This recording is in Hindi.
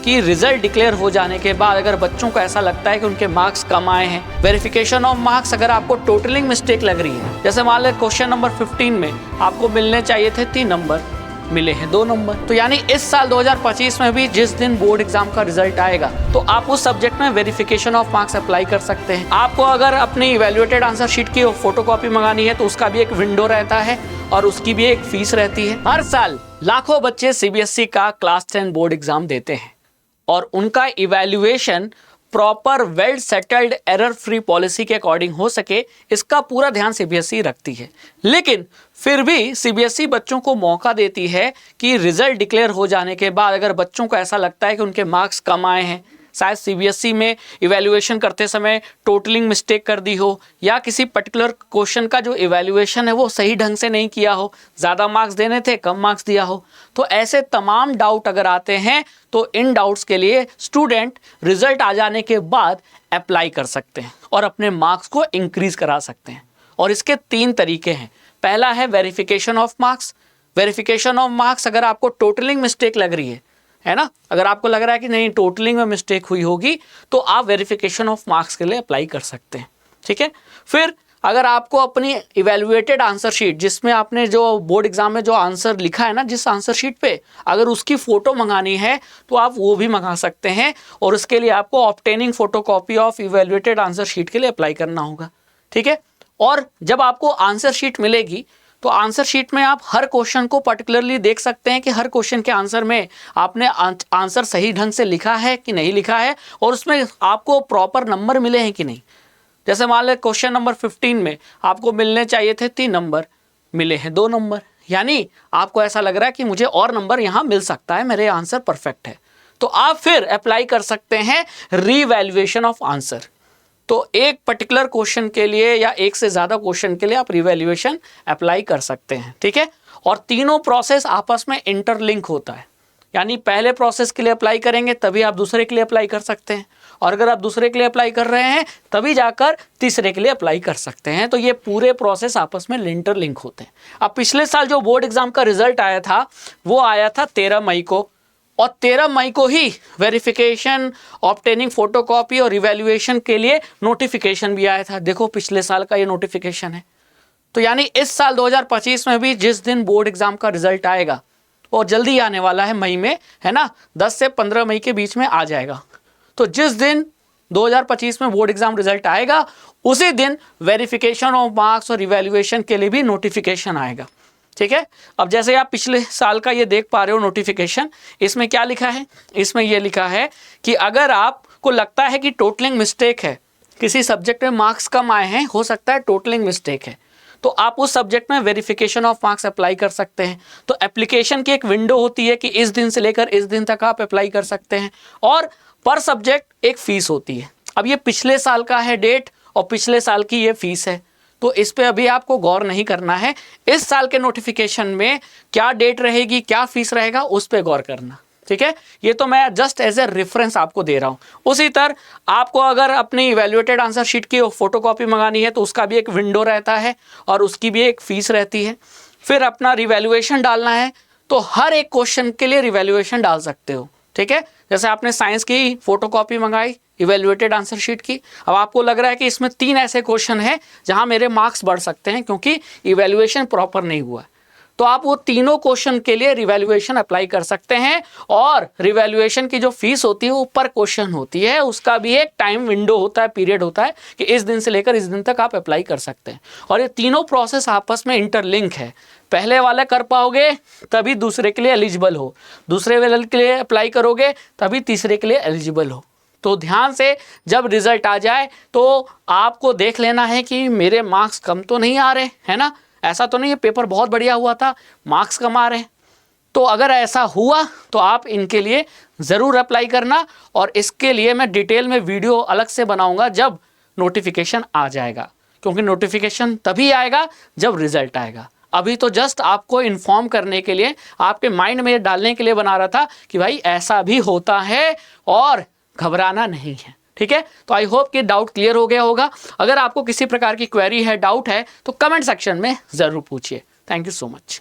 कि रिजल्ट डिक्लेयर हो जाने के बाद अगर बच्चों को ऐसा लगता है कि उनके मार्क्स कम आए हैं, वेरिफिकेशन ऑफ मार्क्स अगर आपको टोटलिंग मिस्टेक लग रही है, जैसे मान लें क्वेश्चन नंबर 15 में आपको मिलने चाहिए थे 3 नंबर, मिले हैं 2 नंबर, तो यानी इस साल 2025 में भी जिस दिन बोर्ड एग्जाम का रिजल्ट आएगा तो आप उस सब्जेक्ट में वेरिफिकेशन ऑफ मार्क्स अप्लाई कर सकते हैं। आपको अगर अपनी इवैल्यूएटेड आंसर शीट की फोटोकॉपी मंगानी है तो उसका भी एक विंडो रहता है और उसकी भी एक फीस रहती है। हर साल लाखों बच्चे सीबीएसई का क्लास 10 बोर्ड एग्जाम देते हैं और उनका evaluation proper well settled error free policy के अकॉर्डिंग हो सके, इसका पूरा ध्यान सीबीएसई रखती है। लेकिन फिर भी सीबीएसई बच्चों को मौका देती है कि रिजल्ट डिक्लेयर हो जाने के बाद अगर बच्चों को ऐसा लगता है कि उनके मार्क्स कम आए हैं, शायद सीबीएसई में इवैल्यूएशन करते समय टोटलिंग मिस्टेक कर दी हो या किसी पर्टिकुलर क्वेश्चन का जो इवैल्यूएशन है वो सही ढंग से नहीं किया हो, ज़्यादा मार्क्स देने थे कम मार्क्स दिया हो, तो ऐसे तमाम डाउट अगर आते हैं तो इन डाउट्स के लिए स्टूडेंट रिजल्ट आ जाने के बाद अप्लाई कर सकते हैं और अपने मार्क्स को इंक्रीज करा सकते हैं। और इसके 3 तरीके हैं। पहला है verification of marks. Verification of marks अगर आपको टोटलिंग मिस्टेक लग रही है ना, अगर आपको लग रहा है कि नहीं टोटलिंग में मिस्टेक हुई होगी तो आप वेरिफिकेशन ऑफ मार्क्स के लिए अप्लाई कर सकते हैं, ठीक है। फिर अगर आपको अपनी इवैल्यूएटेड आंसर शीट, जिसमें आपने जो बोर्ड एग्जाम में जो आंसर लिखा है ना जिस आंसर शीट पे, अगर उसकी फ़ोटो मंगानी है तो आप वो भी मंगा सकते हैं और उसके लिए आपको obtaining photocopy of evaluated answer sheet के लिए अप्लाई करना होगा, ठीक है। और जब आपको आंसर शीट मिलेगी तो आंसर शीट में आप हर क्वेश्चन को पर्टिकुलरली देख सकते हैं कि हर क्वेश्चन के आंसर में आपने आंसर सही ढंग से लिखा है कि नहीं लिखा है और उसमें आपको प्रॉपर नंबर मिले हैं कि नहीं। जैसे मान लें क्वेश्चन नंबर 15 में आपको मिलने चाहिए थे 3 नंबर, मिले हैं 2 नंबर, यानी आपको ऐसा लग रहा है कि मुझे और नंबर यहाँ मिल सकता है, मेरे आंसर परफेक्ट है, तो आप फिर अप्लाई कर सकते हैं रीवैल्यूएशन ऑफ आंसर। तो एक पर्टिकुलर क्वेश्चन के लिए या एक से ज़्यादा क्वेश्चन के लिए आप रिवैल्यूएशन अप्लाई कर सकते हैं, ठीक है। और तीनों प्रोसेस आपस में इंटरलिंक होता है, यानी पहले प्रोसेस के लिए अप्लाई करेंगे तभी आप दूसरे के लिए अप्लाई कर सकते हैं और अगर आप दूसरे के लिए अप्लाई कर रहे हैं तभी जाकर तीसरे के लिए अप्लाई कर सकते हैं। तो ये पूरे प्रोसेस आपस में इंटरलिंक होते हैं। अब पिछले साल जो बोर्ड एग्जाम का रिजल्ट आया था वो आया था 13 मई को और 13 मई को ही वेरिफिकेशन, ऑब्टेनिंग फोटोकॉपी और इवैल्यूएशन के लिए नोटिफिकेशन भी आया था। देखो पिछले साल का ये नोटिफिकेशन है। तो यानी इस साल 2025 में भी जिस दिन बोर्ड एग्जाम का रिजल्ट आएगा वो जल्दी आने वाला है, मई में, है ना, 10 से 15 मई के बीच में आ जाएगा। तो जिस दिन 2025 में बोर्ड एग्जाम रिजल्ट आएगा उसी दिन वेरिफिकेशन ऑफ मार्क्स और इवैल्यूएशन के लिए भी नोटिफिकेशन आएगा, ठीक है। अब जैसे आप पिछले साल का ये देख पा रहे हो नोटिफिकेशन, इसमें क्या लिखा है, इसमें ये लिखा है कि अगर आपको लगता है कि टोटलिंग मिस्टेक है, किसी सब्जेक्ट में मार्क्स कम आए हैं, हो सकता है टोटलिंग मिस्टेक है, तो आप उस सब्जेक्ट में वेरिफिकेशन ऑफ मार्क्स अप्लाई कर सकते हैं। तो एप्लीकेशन की एक विंडो होती है कि इस दिन से लेकर इस दिन तक आप अप्लाई कर सकते हैं और पर सब्जेक्ट एक फ़ीस होती है। अब ये पिछले साल का है डेट और पिछले साल की ये फ़ीस है, तो इस पे अभी आपको गौर नहीं करना है। इस साल के नोटिफिकेशन में क्या डेट रहेगी, क्या फीस रहेगा, उस पे गौर करना, ठीक है। ये तो मैं जस्ट एज ए रेफरेंस आपको दे रहा हूँ। उसी तरह आपको अगर अपनी इवैल्यूएटेड आंसर शीट की फोटोकॉपी मंगानी है तो उसका भी एक विंडो रहता है और उसकी भी एक फ़ीस रहती है। फिर अपना रिवैल्यूएशन डालना है तो हर एक क्वेश्चन के लिए रिवैल्यूएशन डाल सकते हो, ठीक है। जैसे आपने साइंस की फोटोकॉपी मंगाई इवैल्यूएटेड आंसर शीट की, अब आपको लग रहा है कि इसमें 3 ऐसे क्वेश्चन हैं जहां मेरे मार्क्स बढ़ सकते हैं क्योंकि इवैल्यूएशन प्रॉपर नहीं हुआ, तो आप वो तीनों क्वेश्चन के लिए रिवैल्यूएशन अप्लाई कर सकते हैं। और रिवैल्यूएशन की जो फीस होती है वो पर क्वेश्चन होती है, उसका भी एक टाइम विंडो होता है, पीरियड होता है कि इस दिन से लेकर इस दिन तक आप अप्लाई कर सकते हैं। और ये तीनों प्रोसेस आपस में इंटरलिंक है, पहले वाला कर पाओगे तभी दूसरे के लिए एलिजिबल हो, दूसरे वाले के लिए अप्लाई करोगे तभी तीसरे के लिए एलिजिबल हो। तो ध्यान से जब रिजल्ट आ जाए तो आपको देख लेना है कि मेरे मार्क्स कम तो नहीं आ रहे, है ना, ऐसा तो नहीं है पेपर बहुत बढ़िया हुआ था मार्क्स कम आ रहे हैं। तो अगर ऐसा हुआ तो आप इनके लिए ज़रूर अप्लाई करना और इसके लिए मैं डिटेल में वीडियो अलग से बनाऊंगा जब नोटिफिकेशन आ जाएगा, क्योंकि नोटिफिकेशन तभी आएगा जब रिजल्ट आएगा। अभी तो जस्ट आपको इन्फॉर्म करने के लिए, आपके माइंड में डालने के लिए बना रहा था कि भाई ऐसा भी होता है और घबराना नहीं है, ठीक है। तो आई होप कि डाउट क्लियर हो गया होगा। अगर आपको किसी प्रकार की क्वेरी है, डाउट है तो कमेंट सेक्शन में ज़रूर पूछिए। Thank you so much.